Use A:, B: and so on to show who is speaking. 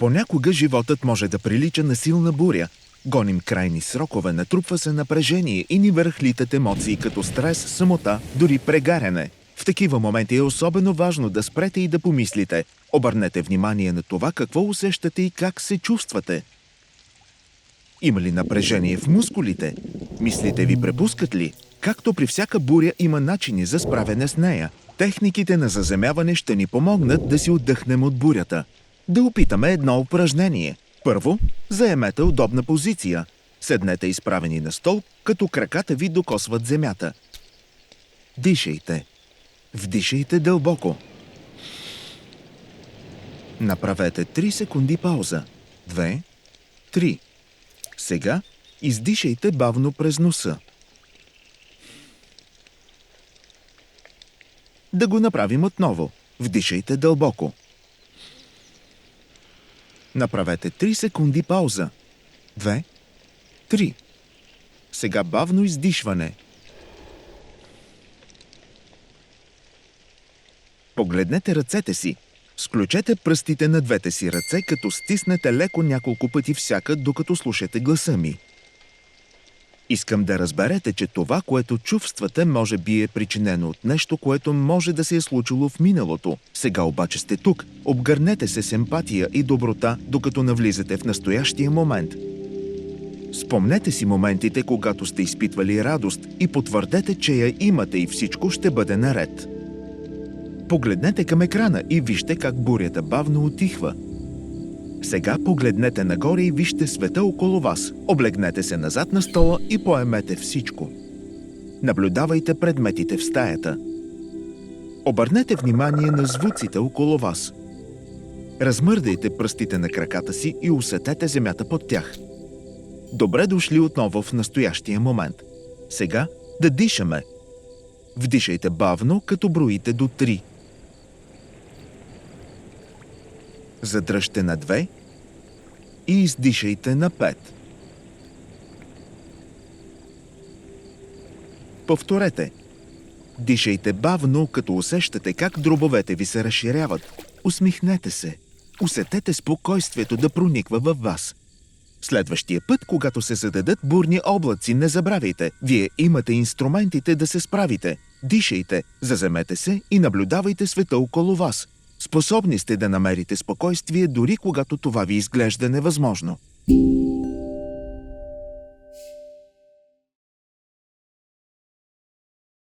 A: Понякога животът може да прилича на силна буря. Гоним крайни срокове, натрупва се напрежение и ни върхлитат емоции като стрес, самота, дори прегаряне. В такива моменти е особено важно да спрете и да помислите. Обърнете внимание на това какво усещате и как се чувствате. Има ли напрежение в мускулите? Мислите ви препускат ли? Както при всяка буря има начини за справяне с нея. Техниките на заземяване ще ни помогнат да си отдъхнем от бурята. Да опитаме едно упражнение. Първо, заемете удобна позиция. Седнете изправени на стол, като краката ви докосват земята. Дишайте. Вдишайте дълбоко. Направете 3 секунди пауза. 2, 3. Сега издишайте бавно през носа. Да го направим отново. Вдишайте дълбоко. Направете 3 секунди пауза. 2, 3. Сега бавно издишване. Погледнете ръцете си. Сключете пръстите на двете си ръце, като стиснете леко няколко пъти всяка, докато слушате гласа ми. Искам да разберете, че това, което чувствате, може би е причинено от нещо, което може да се е случило в миналото. Сега обаче сте тук. Обгърнете се с емпатия и доброта, докато навлизате в настоящия момент. Спомнете си моментите, когато сте изпитвали радост и потвърдете, че я имате и всичко ще бъде наред. Погледнете към екрана и вижте как бурята бавно утихва. Сега погледнете нагоре и вижте света около вас. Облегнете се назад на стола и поемете всичко. Наблюдавайте предметите в стаята. Обърнете внимание на звуците около вас. Размърдайте пръстите на краката си и усетете земята под тях. Добре дошли отново в настоящия момент. Сега да дишаме. Вдишайте бавно, като броите до 3. Задръжте на 2 и издишайте на 5. Повторете. Дишайте бавно, като усещате как дробовете ви се разширяват. Усмихнете се. Усетете спокойствието да прониква във вас. Следващия път, когато се зададат бурни облаци, не забравяйте. Вие имате инструментите да се справите. Дишайте, заземете се и наблюдавайте света около вас. Способни сте да намерите спокойствие, дори когато това ви изглежда невъзможно.